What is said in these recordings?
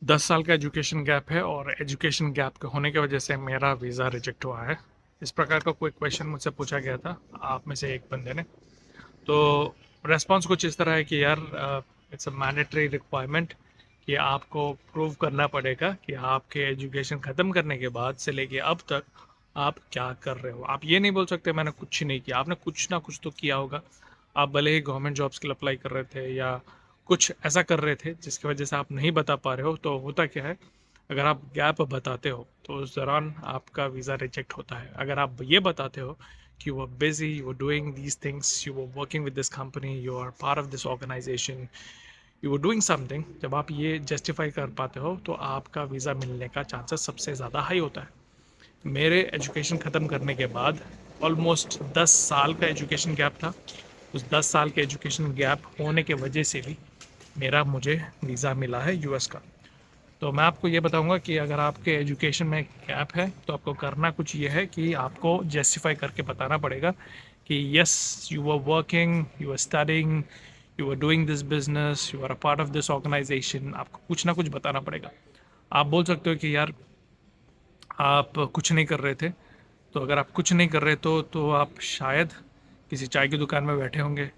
10 साल का education gap है और एजुकेशन गैप के होने की वजह से मेरा वीज़ा रिजेक्ट हुआ है। इस प्रकार का कोई क्वेश्चन मुझसे पूछा गया था आप में से एक बंदे ने। तो रेस्पॉन्स कुछ इस तरह है कि यार इट्स अ मैंडेटरी रिक्वायरमेंट कि आपको प्रूव करना पड़ेगा कि आपके एजुकेशन ख़त्म करने के बाद से लेके अब तक आप क्या कर रहे हो। आप ये नहीं बोल सकते मैंने कुछ नहीं किया, आपने कुछ ना कुछ तो किया होगा। आप भले ही गवर्नमेंट जॉब्स के लिए अप्लाई कर रहे थे या कुछ ऐसा कर रहे थे जिसकी वजह से आप नहीं बता पा रहे हो। तो होता क्या है, अगर आप गैप बताते हो तो उस दौरान आपका वीज़ा रिजेक्ट होता है। अगर आप ये बताते हो कि you are busy, you are doing these things, you are working with this company, you are part of this organization, you are doing something, जब आप ये जस्टिफाई कर पाते हो तो आपका वीज़ा मिलने का चांसेस सबसे ज़्यादा हाई होता है। मेरे एजुकेशन ख़त्म करने के बाद ऑलमोस्ट 10 साल का एजुकेशन गैप था। उस 10 साल के एजुकेशन गैप होने के वजह से भी मेरा मुझे वीज़ा मिला है यूएस का। तो मैं आपको ये बताऊंगा कि अगर आपके एजुकेशन में गैप है तो आपको करना कुछ ये है कि आपको जस्टिफाई करके बताना पड़ेगा कि yes, you are working, you are studying, you are doing this business, you are a part of this organization. आपको कुछ ना कुछ बताना पड़ेगा। आप बोल सकते हो कि यार आप कुछ नहीं कर रहे थे। तो अगर आप कुछ नहीं कर रहे तो आप शायद किसी चाय की दुकान में बैठे होंगे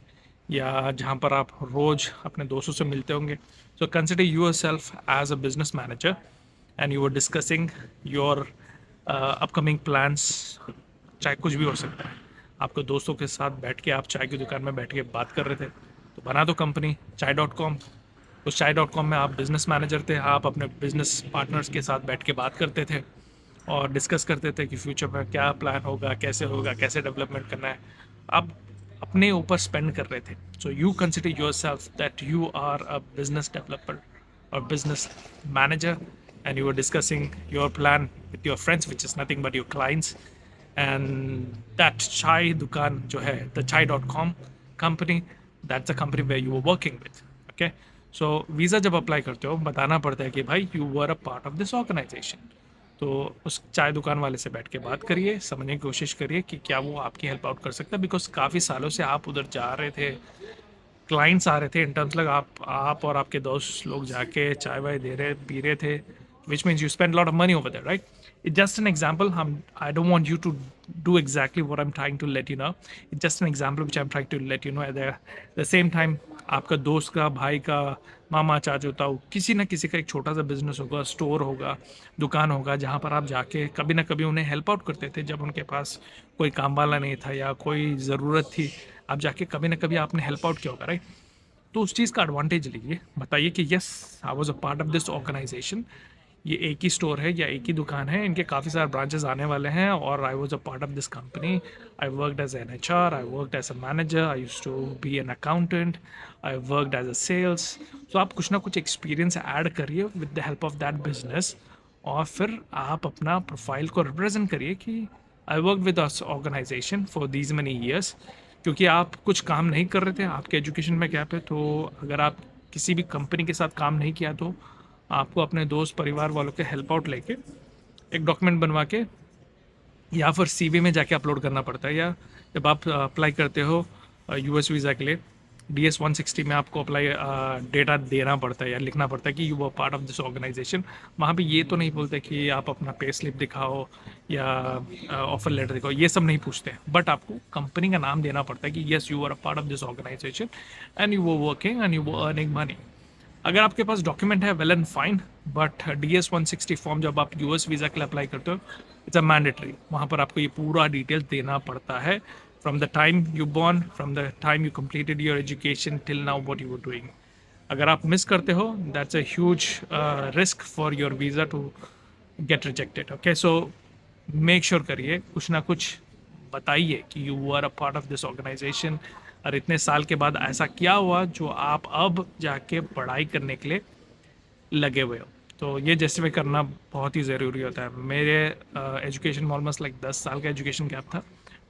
या जहाँ पर आप रोज़ अपने दोस्तों से मिलते होंगे। So consider yourself as a business manager and you are discussing your upcoming plans. चाहे कुछ भी हो सकता है। आपके दोस्तों के साथ बैठ के आप चाय की दुकान में बैठ के बात कर रहे थे, तो बना दो कंपनी चाय.com। उस चाय.com में आप बिजनेस मैनेजर थे, आप अपने बिजनेस पार्टनर्स के साथ बैठ के बात करते थे और डिस्कस करते थे कि फ्यूचर में क्या प्लान होगा, कैसे डेवलपमेंट करना है। आप अपने ऊपर स्पेंड कर रहे थे। So you consider yourself that you are a business developer और business manager and you are discussing your plan with your friends which is nothing but your clients. And that चाय दुकान जो है, the चाय.com company, that's a company way you are working with. Okay, so visa जब apply करते हो बताना पड़ता है कि भाई you were a part of this organisation. तो उस चाय दुकान वाले से बैठ के बात करिए, समझने की कोशिश करिए कि क्या वो आपकी हेल्प आउट कर सकता है। बिकॉज काफ़ी सालों से आप उधर जा रहे थे, क्लाइंट्स आ रहे थे इन टर्म्स, लग आप और आपके दोस्त लोग जाके चाय वाय दे रहे पी रहे थे, which means you spend lot of money over there, right? It's just an example. I don't want you to do exactly what I'm trying to let you know. It's just an example which I'm trying to let you know. At the same time, आपका दोस्त का, भाई का, मामा, चाचू, ताऊ, किसी ना किसी का एक छोटा सा बिजनेस होगा, स्टोर होगा, दुकान होगा, जहाँ पर आप जाके कभी ना कभी उन्हें हेल्प आउट करते थे जब उनके पास कोई काम वाला नहीं था या कोई ज़रूरत थी। आप जाके कभी ना कभी आपने हेल्प आउट किया होगा, राइट? तो उस चीज़ का एडवांटेज लीजिए, बताइए कि yes, I was a part of this organization. ये एक ही स्टोर है या एक ही दुकान है, इनके काफ़ी सारे ब्रांचेस आने वाले हैं और I was a part of this company. I worked as an HR, I worked as a manager, I use to be an accountant, I worked as a sales. तो आप कुछ ना कुछ एक्सपीरियंस ऐड करिए with the help of that business और फिर आप अपना प्रोफाइल को रिप्रेजेंट करिए कि I work with us organization for these many years. क्योंकि आप कुछ काम नहीं कर रहे थे, आपके एजुकेशन में गैप है। तो अगर आप किसी भी कंपनी के साथ काम नहीं किया तो आपको अपने दोस्त परिवार वालों के हेल्प आउट लेके एक डॉक्यूमेंट बनवा के या फिर CV में जाके अपलोड करना पड़ता है। या जब आप अप्लाई करते हो US वीज़ा के लिए, DS-160 में आपको अप्लाई डेटा देना पड़ता है या लिखना पड़ता है कि यू वो पार्ट ऑफ दिस ऑर्गेनाइजेशन। वहाँ पे ये तो नहीं बोलते कि आप अपना पे स्लिप दिखाओ या ऑफर लेटर दिखाओ, ये सब नहीं पूछते, बट आपको कंपनी का नाम देना पड़ता है कि yes, you are a part of this organization and you were working and you were earning money. अगर आपके पास डॉक्यूमेंट है, well and fine, but DS-160 form जब आप US वीज़ा के लिए अप्लाई करते हो, इट्स अ मैंडेटरी। वहाँ पर आपको ये पूरा डिटेल्स देना पड़ता है, from the time you born, from the time you completed your education till now what you were doing। अगर आप मिस करते हो, that's a huge risk for your visa to get rejected. Okay, so make sure करिए, कुछ ना कुछ बताइए कि you are a part of this organization और इतने साल के बाद ऐसा क्या हुआ जो आप अब जाके पढ़ाई करने के लिए लगे हुए हो। तो ये जस्टिफाई करना बहुत ही ज़रूरी होता है। मेरे एजुकेशन में ऑलमोस्ट लाइक 10 साल का एजुकेशन गैप था,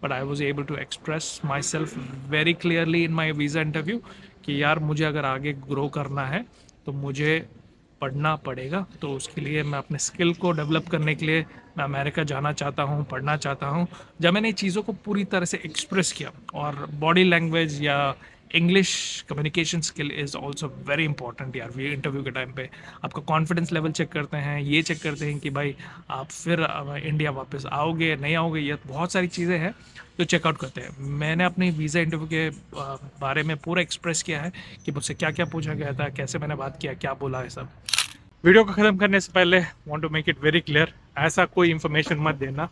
but I was able to express myself very clearly in my visa interview कि यार मुझे अगर आगे ग्रो करना है तो मुझे पढ़ना पड़ेगा। तो उसके लिए मैं अपने स्किल को डेवलप करने के लिए मैं अमेरिका जाना चाहता हूँ, पढ़ना चाहता हूँ। जब मैंने चीज़ों को पूरी तरह से एक्सप्रेस किया और बॉडी लैंग्वेज या English communication skill is also very important यार। ये इंटरव्यू के टाइम पे आपका कॉन्फिडेंस लेवल चेक करते हैं, ये चेक करते हैं कि भाई आप फिर इंडिया वापस आओगे नहीं आओगे, ये बहुत सारी चीज़ें हैं जो चेकआउट करते हैं। मैंने अपनी वीज़ा इंटरव्यू के बारे में पूरा एक्सप्रेस किया है कि मुझसे क्या क्या पूछा गया था, कैसे मैंने बात किया, क्या बोला है सब। वीडियो को ख़त्म करने से पहले want to make it very clear, ऐसा कोई इन्फॉर्मेशन मत देना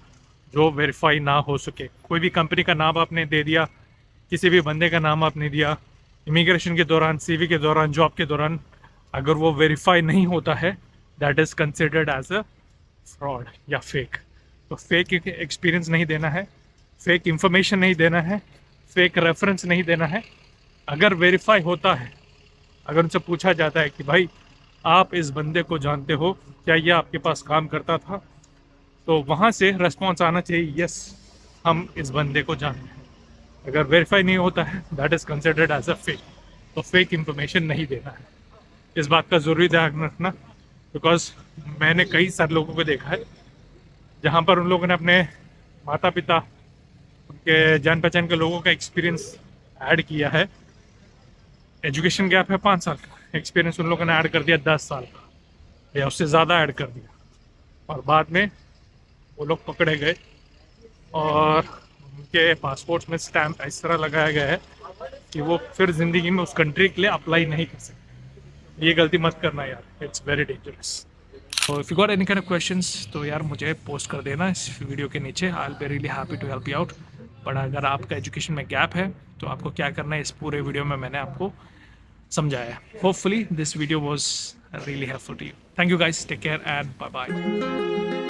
जो वेरीफाई ना हो सके। कोई भी कंपनी का नाम आपने दे दिया, किसी भी बंदे का नाम आपने दिया, इमिग्रेशन के दौरान, सीवी के दौरान, जॉब के दौरान, अगर वो वेरीफाई नहीं होता है that is considered as a fraud या फेक। तो फेक एक्सपीरियंस नहीं देना है, फेक इंफॉर्मेशन नहीं देना है, फेक रेफरेंस नहीं देना है। अगर वेरीफाई होता है, अगर उनसे पूछा जाता है कि भाई आप इस बंदे को जानते हो, क्या ये आपके पास काम करता था, तो वहाँ से रेस्पॉन्स आना चाहिए यस हम इस बंदे को जानते हैं। अगर वेरीफाई नहीं होता है that is considered as a fake. तो फेक इंफॉर्मेशन नहीं देना है, इस बात का ज़रूरी ध्यान रखना। बिकॉज मैंने कई सारे लोगों को देखा है जहाँ पर उन लोगों ने अपने माता पिता, उनके जान पहचान के लोगों का एक्सपीरियंस ऐड किया है। एजुकेशन गैप है 5 साल का, एक्सपीरियंस उन लोगों ने ऐड कर दिया 10 साल का या उससे ज़्यादा ऐड कर दिया, और बाद में वो लोग पकड़े गए और उनके पासपोर्ट्स में स्टैम्प इस तरह लगाया गया है कि वो फिर ज़िंदगी में उस कंट्री के लिए अप्लाई नहीं कर सकते। ये गलती मत करना यार, इट्स वेरी डेंजरस। तो if you got any kind of questions तो यार मुझे पोस्ट कर देना इस वीडियो के नीचे, I will be really happy to help you out. But अगर आपका एजुकेशन में गैप है तो आपको क्या करना है, इस पूरे वीडियो में मैंने आपको समझाया। Hopefully this video was really helpful to you. Thank you guys, take care and bye bye.